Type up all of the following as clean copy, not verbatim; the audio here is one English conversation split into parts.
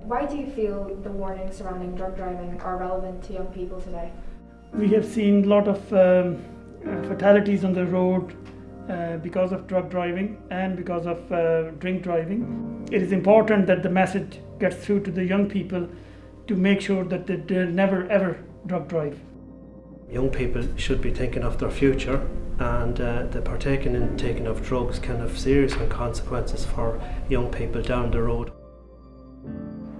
Why do you feel the warnings surrounding drug driving are relevant to young people today? We have seen a lot of fatalities on the road because of drug driving and because of drink driving. It is important that the message gets through to the young people to make sure that they never ever drug drive. Young people should be thinking of their future, and the partaking and taking of drugs can have serious consequences for young people down the road.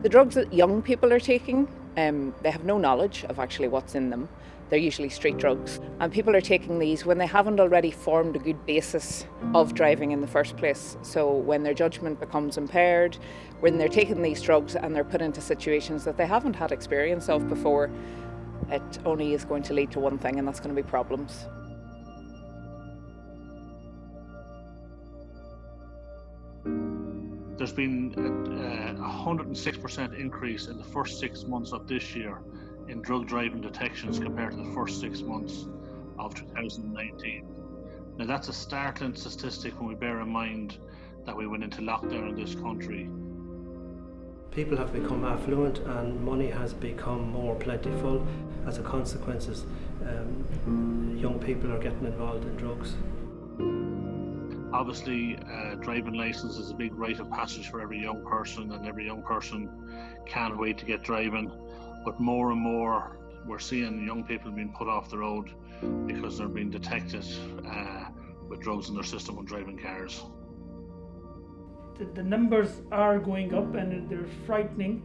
The drugs that young people are taking, they have no knowledge of actually what's in them. They're usually street drugs, and people are taking these when they haven't already formed a good basis of driving in the first place. So when their judgment becomes impaired, when they're taking these drugs and they're put into situations that they haven't had experience of before, it only is going to lead to one thing, and that's going to be problems. There's been a 106% increase in the first 6 months of this year in drug driving detections compared to the first 6 months of 2019. Now that's a startling statistic when we bear in mind that we went into lockdown in this country. People have become affluent and money has become more plentiful. As a consequence, young people are getting involved in drugs. Obviously, driving licence is a big rite of passage for every young person, and every young person can't wait to get driving. But more and more, we're seeing young people being put off the road because they're being detected with drugs in their system when driving cars. The numbers are going up and they're frightening.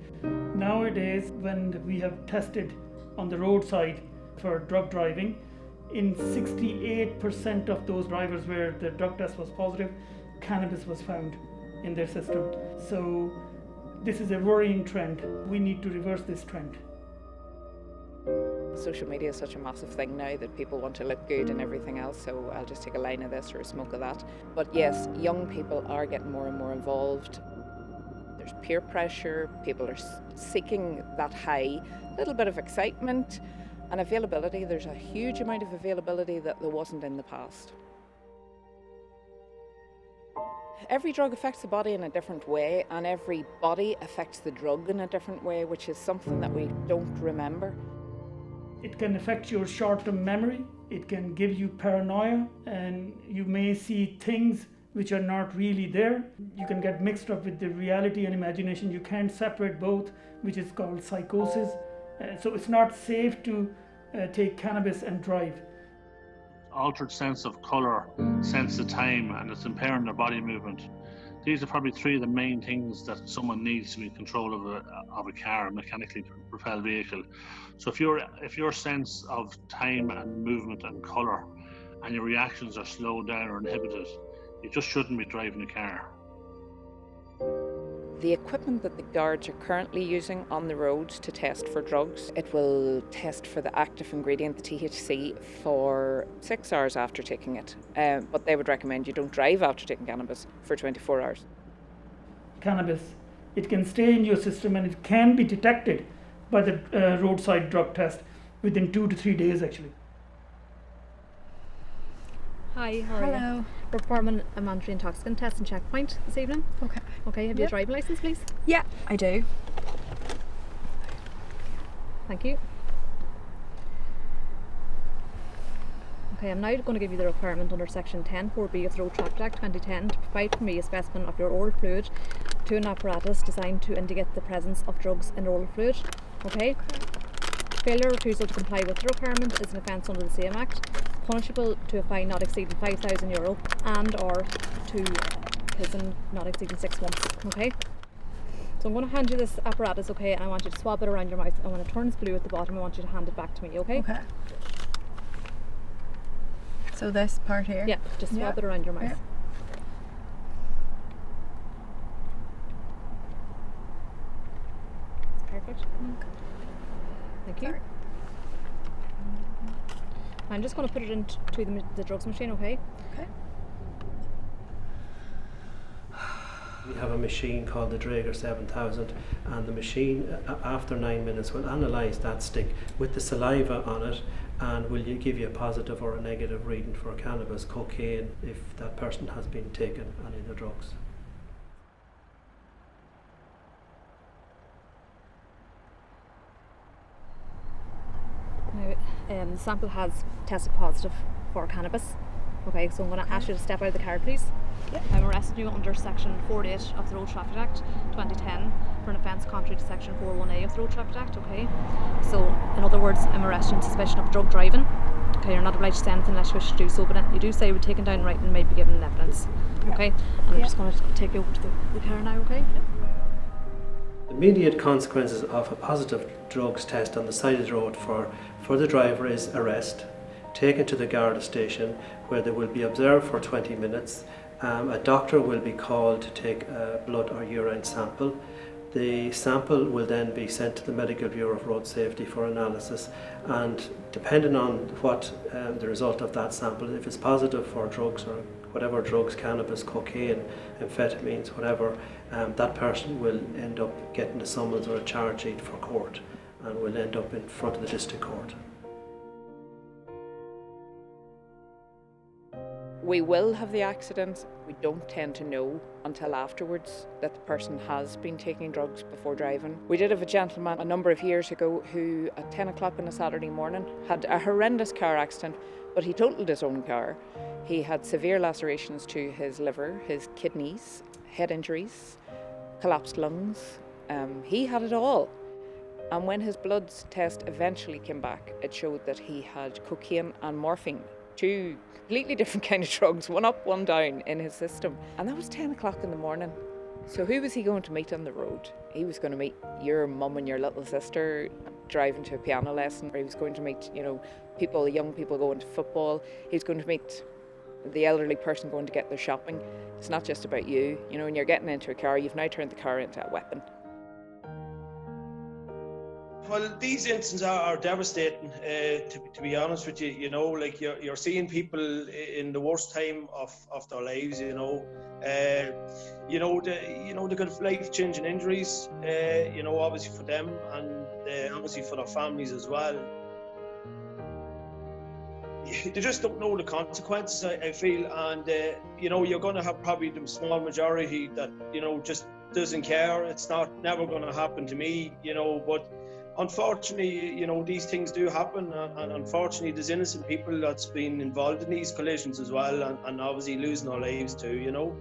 Nowadays, when we have tested on the roadside for drug driving, in 68% of those drivers where the drug test was positive, cannabis was found in their system. So this is a worrying trend. We need to reverse this trend. Social media is such a massive thing now that people want to look good and everything else, so I'll just take a line of this or a smoke of that. But yes, young people are getting more and more involved. There's peer pressure, people are seeking that high, little bit of excitement and availability. There's a huge amount of availability that there wasn't in the past. Every drug affects the body in a different way, and every body affects the drug in a different way, which is something that we don't remember. It can affect your short-term memory, it can give you paranoia, and you may see things which are not really there. You can get mixed up with the reality and imagination. You can't separate both, which is called psychosis. So it's not safe to take cannabis and drive. Altered sense of colour, sense of time, and it's impairing their body movement. These are probably three of the main things that someone needs to be in control of a car, a mechanically propelled vehicle. So if your sense of time and movement and colour and your reactions are slowed down or inhibited, you just shouldn't be driving a car. The equipment that the guards are currently using on the roads to test for drugs, it will test for the active ingredient, the THC, for 6 hours after taking it. But they would recommend you don't drive after taking cannabis for 24 hours. Cannabis, it can stay in your system and it can be detected by the roadside drug test within 2 to 3 days actually. Hi, how are you? We're performing a mandatory intoxicant test and checkpoint this evening. Okay, have you a driving licence, please? Yeah, I do. Thank you. Okay, I'm now going to give you the requirement under section 10(4)(b) of the Road Traffic Act 2010 to provide for me a specimen of your oral fluid to an apparatus designed to indicate the presence of drugs in oral fluid. Okay? Failure or refusal to comply with the requirement is an offence under the same Act, punishable to a fine not exceeding €5,000 and or to prison not exceeding 6 months. Okay? So I'm going to hand you this apparatus, okay, and I want you to swab it around your mouth, and when it turns blue at the bottom I want you to hand it back to me, okay? Okay. So this part here? Yeah, just swab it around your mouth. Yeah. That's perfect. Thank you. I'm just going to put it into the drugs machine, okay? Okay. We have a machine called the Draeger 7000, and the machine after 9 minutes will analyse that stick with the saliva on it and will give you a positive or a negative reading for cannabis, cocaine, if that person has been taking any of the drugs. The sample has tested positive for cannabis. Okay, so I'm going to ask you to step out of the car, please. I'm arresting you under Section 48 of the Road Traffic Act 2010 for an offence contrary to Section 41A of the Road Traffic Act, okay? So, in other words, I'm arresting you on suspicion of drug driving. Okay, you're not obliged to say anything unless you wish to do so, but you do say you're taken down right and may be given evidence, okay? And I'm just going to take you over to the car now, okay? The immediate consequences of a positive drugs test on the side of the road for the driver is arrest, taken to the Garda station where they will be observed for 20 minutes. A doctor will be called to take a blood or urine sample. The sample will then be sent to the Medical Bureau of Road Safety for analysis, and depending on what the result of that sample, if it's positive for drugs or whatever drugs, cannabis, cocaine, amphetamines, whatever, that person will end up getting a summons or a charge sheet for court and will end up in front of the district court. We will have the accident. We don't tend to know until afterwards that the person has been taking drugs before driving. We did have a gentleman a number of years ago who at 10 o'clock on a Saturday morning had a horrendous car accident, but he totaled his own car. He had severe lacerations to his liver, his kidneys, head injuries, collapsed lungs. He had it all. And when his blood test eventually came back, it showed that he had cocaine and morphine, two completely different kind of drugs, one up, one down in his system. And that was 10 o'clock in the morning. So who was he going to meet on the road? He was going to meet your mum and your little sister driving to a piano lesson, or he was going to meet, people, young people going to football. He was going to meet the elderly person going to get their shopping. It's not just about you. When you're getting into a car, you've now turned the car into a weapon. Well, these incidents are devastating, to be honest with you. You're seeing people in the worst time of their lives, they got life-changing injuries, obviously for them and obviously for their families as well. They just don't know the consequences, I feel, and you're going to have probably the small majority that just doesn't care. It's never going to happen to me, but unfortunately, these things do happen, and unfortunately there's innocent people that's been involved in these collisions as well, and obviously losing their lives too,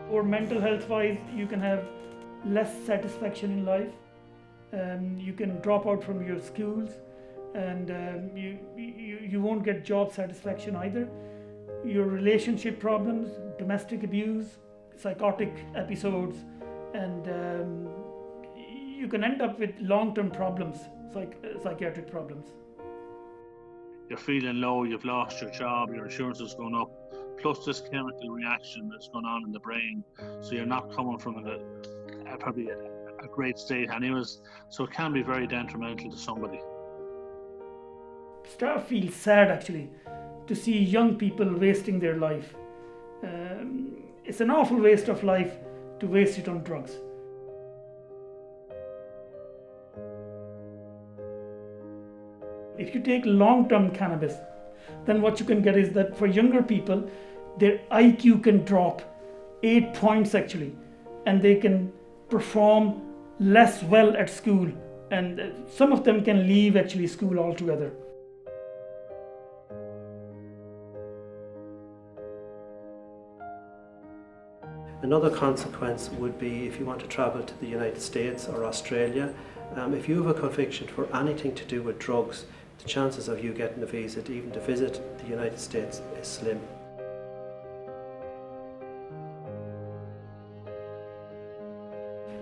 Or mental health wise, you can have less satisfaction in life. You can drop out from your schools, and you won't get job satisfaction either. Your relationship problems, domestic abuse, psychotic episodes, and you can end up with long-term problems, psychiatric problems. You're feeling low, you've lost your job, your insurance has gone up, plus this chemical reaction that's going on in the brain, so you're not coming from probably a great state anyways, so it can be very detrimental to somebody. Start feel sad actually to see young people wasting their life. It's an awful waste of life to waste it on drugs. If you take long-term cannabis, then what you can get is that for younger people, their IQ can drop 8 points actually, and they can perform less well at school, and some of them can leave actually school altogether. Another consequence would be if you want to travel to the United States or Australia, if you have a conviction for anything to do with drugs, the chances of you getting a visa even to visit the United States is slim.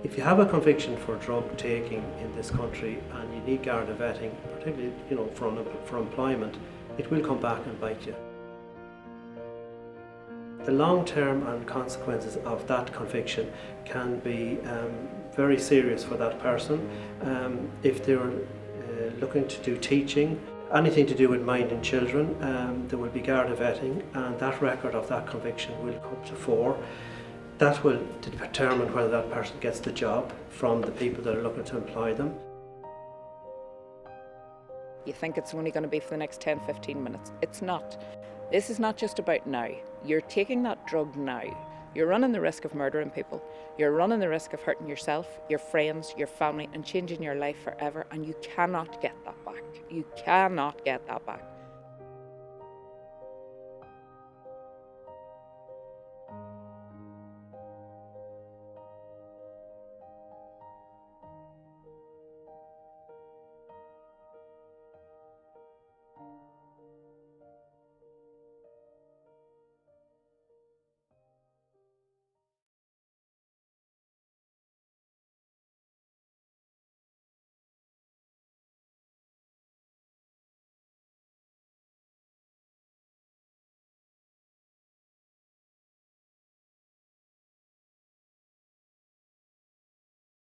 If you have a conviction for drug taking in this country and you need Garda vetting, particularly for employment, it will come back and bite you. The long-term and consequences of that conviction can be very serious for that person. If they're looking to do teaching, anything to do with minding children, there will be Garda vetting, and that record of that conviction will come to fore. That will determine whether that person gets the job from the people that are looking to employ them. You think it's only going to be for the next 10-15 minutes. It's not. This is not just about now. You're taking that drug now. you're running the risk of murdering people. You're running the risk of hurting yourself, your friends, your family, and changing your life forever. And you cannot get that back. You cannot get that back.